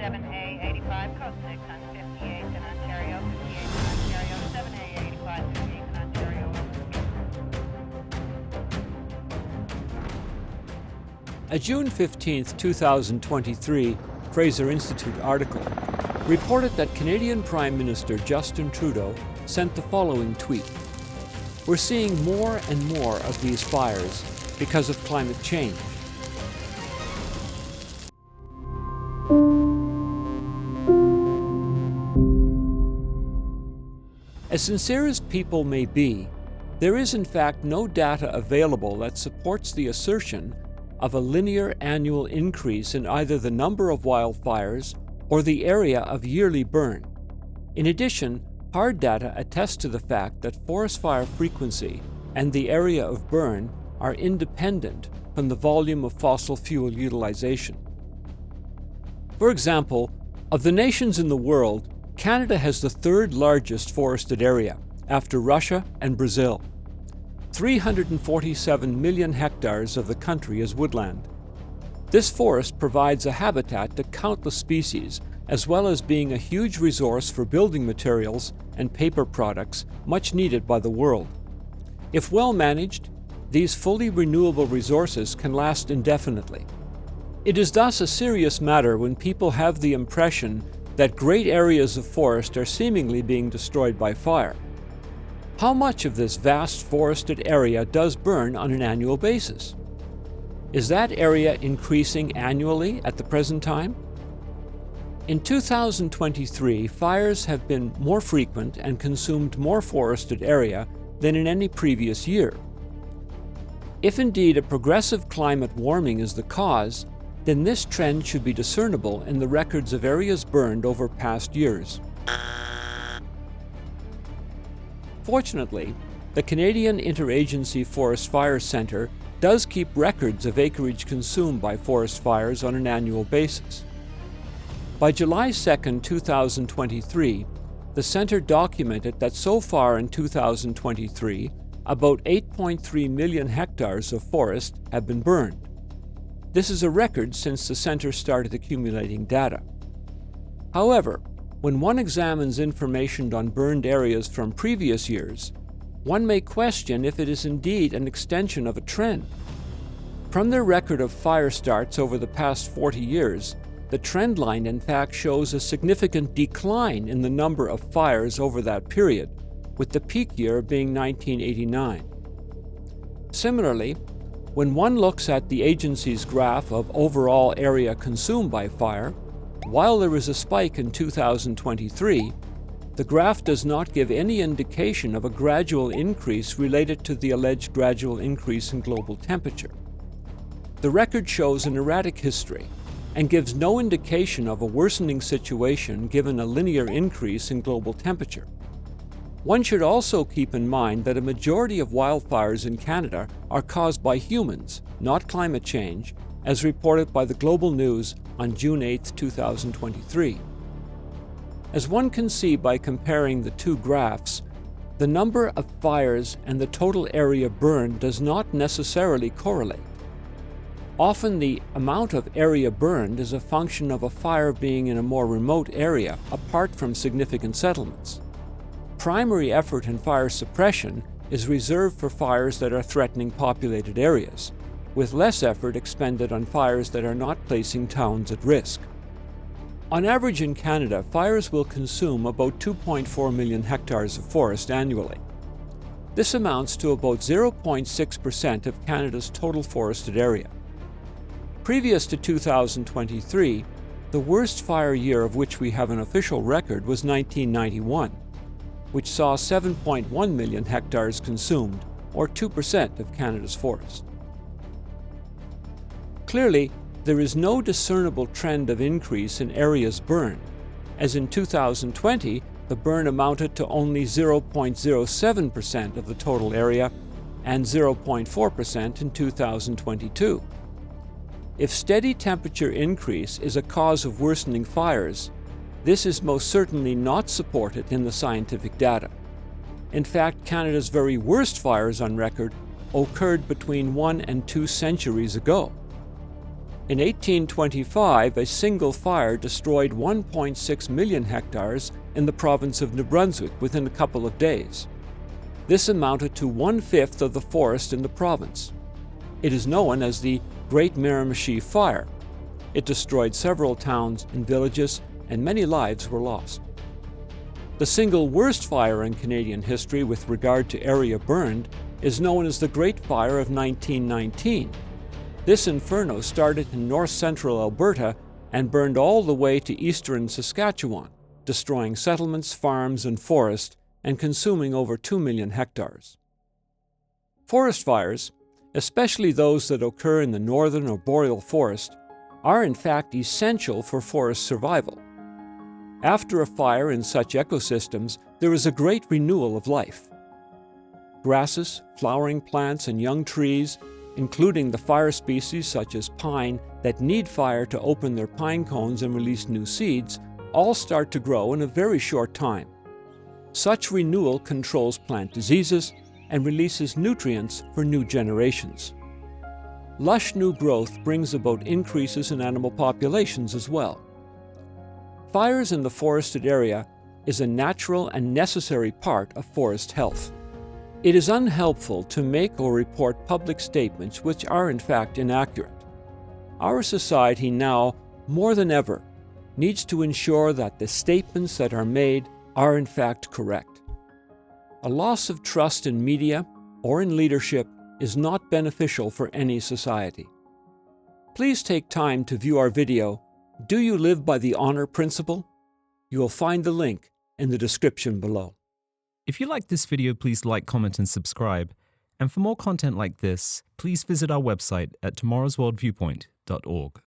7A85, code 6 on 58 in Ontario, 58 in Ontario, 7A85, 58 in Ontario. A June 15, 2023, Fraser Institute article reported that Canadian Prime Minister Justin Trudeau sent the following tweet. We're seeing more and more of these fires because of climate change. As sincere as people may be, there is in fact no data available that supports the assertion of a linear annual increase in either the number of wildfires or the area of yearly burn. In addition, hard data attest to the fact that forest fire frequency and the area of burn are independent from the volume of fossil fuel utilization. For example, of the nations in the world, Canada has the third largest forested area, after Russia and Brazil. 347 million hectares of the country is woodland. This forest provides a habitat to countless species, as well as being a huge resource for building materials and paper products much needed by the world. If well managed, these fully renewable resources can last indefinitely. It is thus a serious matter when people have the impression that great areas of forest are seemingly being destroyed by fire. How much of this vast forested area does burn on an annual basis? Is that area increasing annually at the present time? In 2023, fires have been more frequent and consumed more forested area than in any previous year. If indeed a progressive climate warming is the cause, then this trend should be discernible in the records of areas burned over past years. Fortunately, the Canadian Interagency Forest Fire Centre does keep records of acreage consumed by forest fires on an annual basis. By July 2, 2023, the centre documented that so far in 2023, about 8.3 million hectares of forest have been burned. This is a record since the centre started accumulating data. However, when one examines information on burned areas from previous years, one may question if it is indeed an extension of a trend. From their record of fire starts over the past 40 years, the trend line in fact shows a significant decline in the number of fires over that period, with the peak year being 1989. Similarly, when one looks at the agency's graph of overall area consumed by fire, while there is a spike in 2023, the graph does not give any indication of a gradual increase related to the alleged gradual increase in global temperature. The record shows an erratic history and gives no indication of a worsening situation given a linear increase in global temperature. One should also keep in mind that a majority of wildfires in Canada are caused by humans, not climate change, as reported by the Global News on June 8, 2023. As one can see by comparing the two graphs, the number of fires and the total area burned does not necessarily correlate. Often the amount of area burned is a function of a fire being in a more remote area apart from significant settlements. Primary effort in fire suppression is reserved for fires that are threatening populated areas, with less effort expended on fires that are not placing towns at risk. On average in Canada, fires will consume about 2.4 million hectares of forest annually. This amounts to about 0.6% of Canada's total forested area. Previous to 2023, the worst fire year of which we have an official record was 1991, which saw 7.1 million hectares consumed, or 2% of Canada's forest. Clearly, there is no discernible trend of increase in areas burned, as in 2020, the burn amounted to only 0.07% of the total area and 0.4% in 2022. If steady temperature increase is a cause of worsening fires, this is most certainly not supported in the scientific data. In fact, Canada's very worst fires on record occurred between 1 and 2 centuries ago. In 1825, a single fire destroyed 1.6 million hectares in the province of New Brunswick within a couple of days. This amounted to 1/5 of the forest in the province. It is known as the Great Miramichi Fire. It destroyed several towns and villages, and many lives were lost. The single worst fire in Canadian history with regard to area burned is known as the Great Fire of 1919. This inferno started in north-central Alberta and burned all the way to eastern Saskatchewan, destroying settlements, farms, and forest, and consuming over 2 million hectares. Forest fires, especially those that occur in the northern or boreal forest, are in fact essential for forest survival. After a fire in such ecosystems, there is a great renewal of life. Grasses, flowering plants, and young trees, including the fire species such as pine that need fire to open their pine cones and release new seeds, all start to grow in a very short time. Such renewal controls plant diseases and releases nutrients for new generations. Lush new growth brings about increases in animal populations as well. Fires in the forested area is a natural and necessary part of forest health. It is unhelpful to make or report public statements which are in fact inaccurate. Our society now, more than ever, needs to ensure that the statements that are made are in fact correct. A loss of trust in media or in leadership is not beneficial for any society. Please take time to view our video, Do You Live by the Honor Principle? You will find the link in the description below. If you liked this video, please like, comment, and subscribe. And for more content like this, please visit our website at tomorrowsworldviewpoint.org.